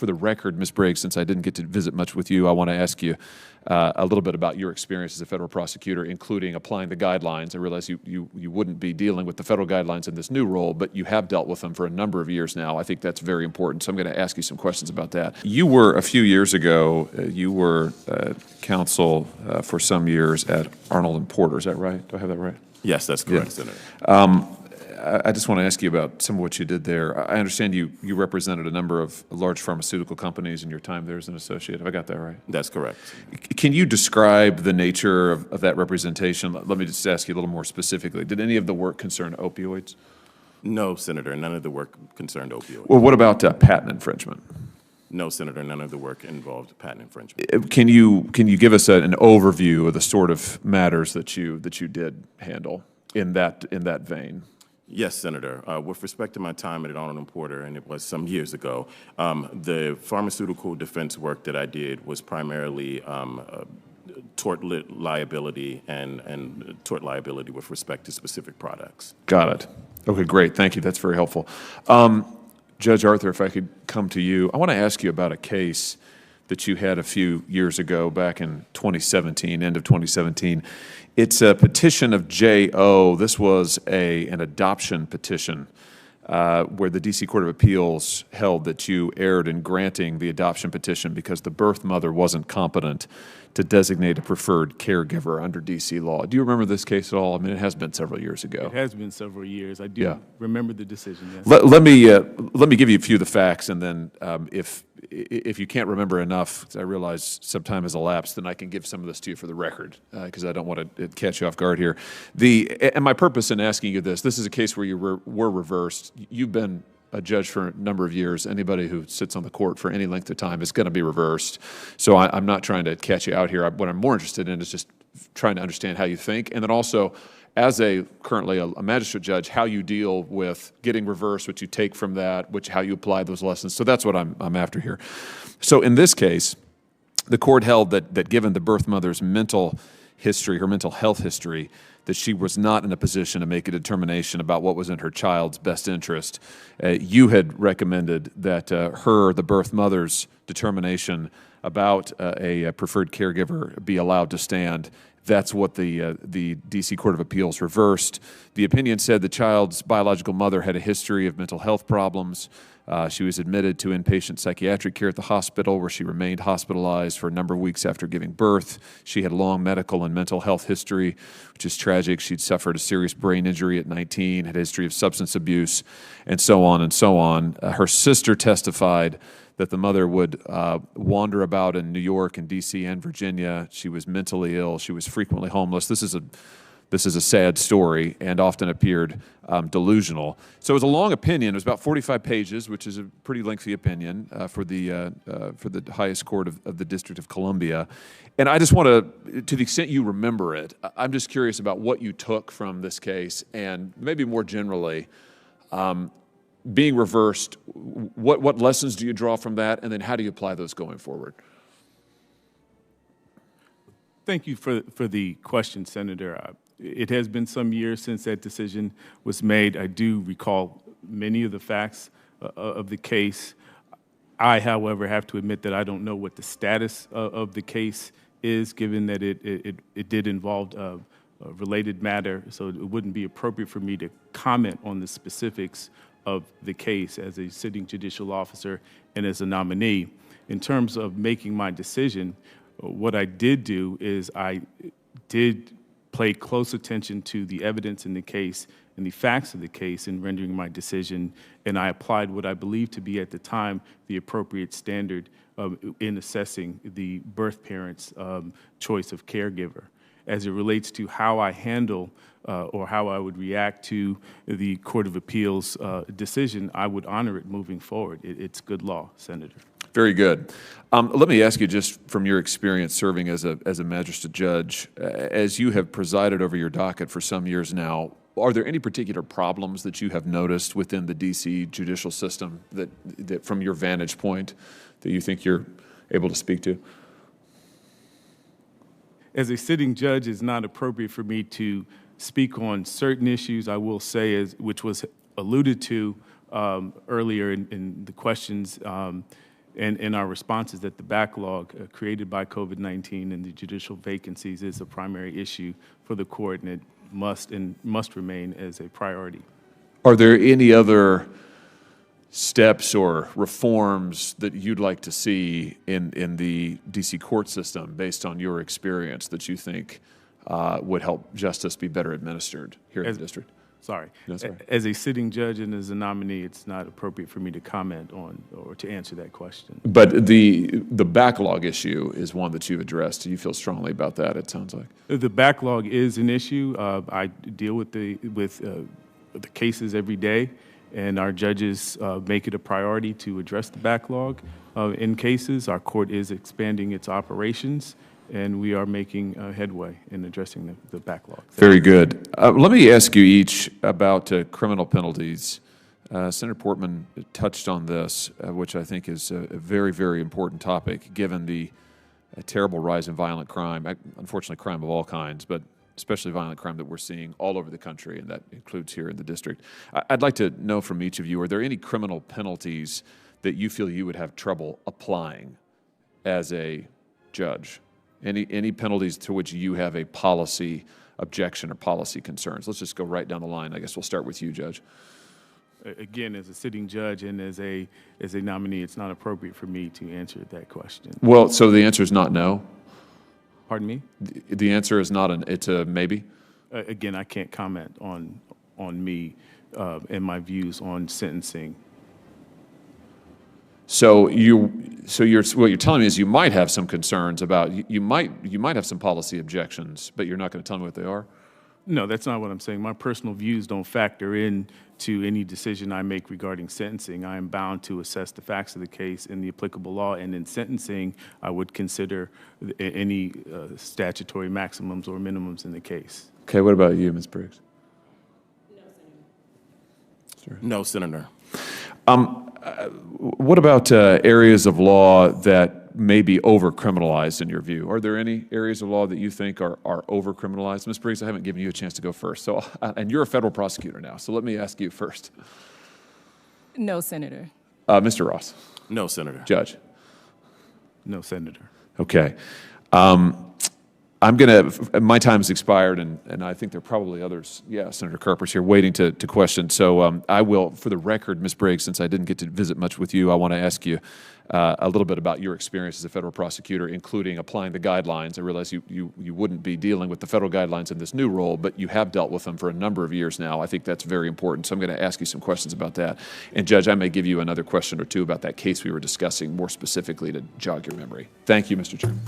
for the record, Ms. Briggs, since I didn't get to visit much with you, I want to ask you a little bit about your experience as a federal prosecutor, including applying the guidelines. I realize you wouldn't be dealing with the federal guidelines in this new role, but you have dealt with them for a number of years now. I think that's very important, so I'm going to ask you some questions about that. You were, a few years ago, you were counsel for some years at Arnold and Porter. Is that right? Do I have that right? Yes, that's correct, Senator. I just want to ask you about some of what you did there. I understand you represented a number of large pharmaceutical companies in your time there as an associate. Have I got that right? That's correct. Can you describe the nature of that representation? Let me just ask you a little more specifically. Did any of the work concern opioids? No, Senator, none of the work concerned opioids. Well, what about patent infringement? No, Senator, none of the work involved patent infringement. Can you give us an overview of the sort of matters that you did handle in that vein? Yes, Senator. With respect to my time at Arnold and Porter, and it was some years ago, the pharmaceutical defense work that I did was primarily tort liability and tort liability with respect to specific products. Got it. Okay, great. Thank you. That's very helpful. Judge Arthur, if I could come to you, I want to ask you about a case that you had a few years ago, back in 2017, end of 2017. It's a petition of J.O. This was an adoption petition where the D.C. Court of Appeals held that you erred in granting the adoption petition because the birth mother wasn't competent to designate a preferred caregiver under D.C. law. Do you remember this case at all? I mean, it has been several years ago. It has been several years. I do remember the decision, yes. Let me give you a few of the facts, and then if you can't remember enough, 'cause I realize some time has elapsed, then I can give some of this to you for the record, because I don't want to catch you off guard here. And my purpose in asking you this is a case where you were reversed. You've been a judge for a number of years. Anybody who sits on the court for any length of time is going to be reversed. So I'm not trying to catch you out here. What I'm more interested in is just trying to understand how you think, and then also, as currently a magistrate judge, how you deal with getting reversed, what you take from that, how you apply those lessons. So that's what I'm after here. So in this case, the court held that given the birth mother's mental history, her mental health history, that she was not in a position to make a determination about what was in her child's best interest. You had recommended that the birth mother's determination about a preferred caregiver be allowed to stand. That's what the D.C. Court of Appeals reversed. The opinion said the child's biological mother had a history of mental health problems. She was admitted to inpatient psychiatric care at the hospital, where she remained hospitalized for a number of weeks after giving birth. She had a long medical and mental health history, which is tragic. She'd suffered a serious brain injury at 19, had a history of substance abuse, and so on and so on. Her sister testified that the mother would wander about in New York and D.C. and Virginia. She was mentally ill. She was frequently homeless. This is a sad story and often appeared delusional. So it was a long opinion. It was about 45 pages, which is a pretty lengthy opinion for the highest court of the District of Columbia. And I just want to the extent you remember it, I'm just curious about what you took from this case, and maybe more generally, being reversed, what lessons do you draw from that, and then how do you apply those going forward? Thank you for the question, Senator. It has been some years since that decision was made. I do recall many of the facts of the case. I, however, have to admit that I don't know what the status of the case is, given that it did involve a related matter, so it wouldn't be appropriate for me to comment on the specifics of the case as a sitting judicial officer and as a nominee. In terms of making my decision, what I did do is I did pay close attention to the evidence in the case and the facts of the case in rendering my decision, and I applied what I believed to be at the time the appropriate standard in assessing the birth parent's choice of caregiver. As it relates to how I handle or how I would react to the Court of Appeals decision, I would honor it moving forward. It's good law, Senator. Very good. Let me ask you, just from your experience serving as a magistrate judge, as you have presided over your docket for some years now, are there any particular problems that you have noticed within the D.C. judicial system that from your vantage point, that you think you're able to speak to? As a sitting judge, it's not appropriate for me to speak on certain issues. I will say, which was alluded to earlier in the questions, And our response is that the backlog created by COVID-19 and the judicial vacancies is a primary issue for the court, and it must remain as a priority. Are there any other steps or reforms that you'd like to see in the D.C. court system based on your experience that you think would help justice be better administered here in the district? Sorry. No, sorry. As a sitting judge and as a nominee, it's not appropriate for me to comment on or to answer that question. But the backlog issue is one that you've addressed. Do you feel strongly about that, it sounds like? The backlog is an issue. I deal with the cases every day, and our judges make it a priority to address the backlog in cases. Our court is expanding its operations, and we are making headway in addressing the backlog. Very good. Let me ask you each about criminal penalties. Senator Portman touched on this, which I think is a very, very important topic, given the terrible rise in violent crime, unfortunately crime of all kinds, but especially violent crime that we're seeing all over the country, and that includes here in the district. I'd like to know from each of you, are there any criminal penalties that you feel you would have trouble applying as a judge? Any penalties to which you have a policy objection or policy concerns? Let's just go right down the line. I guess we'll start with you, Judge. Again, as a sitting judge and as a nominee, it's not appropriate for me to answer that question. Well, so the answer is not no? Pardon me? The answer is not it's a maybe? Again, I can't comment on me and my views on sentencing. So what you're telling me is you might have some concerns about, you might have some policy objections, but you're not going to tell me what they are? No, that's not what I'm saying. My personal views don't factor into any decision I make regarding sentencing. I am bound to assess the facts of the case in the applicable law, and in sentencing, I would consider any statutory maximums or minimums in the case. Okay, what about you, Ms. Briggs? No, Senator. What about areas of law that may be over-criminalized in your view? Are there any areas of law that you think are over-criminalized? Ms. Briggs, I haven't given you a chance to go first, so and you're a federal prosecutor now, so let me ask you first. No, Senator. Mr. Ross? No, Senator. Judge? No, Senator. Okay. My time has expired, and I think there are probably others. Yeah, Senator Carper's here waiting to question. So I will, for the record, Ms. Briggs, since I didn't get to visit much with you, I want to ask you a little bit about your experience as a federal prosecutor, including applying the guidelines. I realize you wouldn't be dealing with the federal guidelines in this new role, but you have dealt with them for a number of years now. I think that's very important, so I'm going to ask you some questions about that. And Judge, I may give you another question or two about that case we were discussing more specifically to jog your memory. Thank you, Mr. Chairman.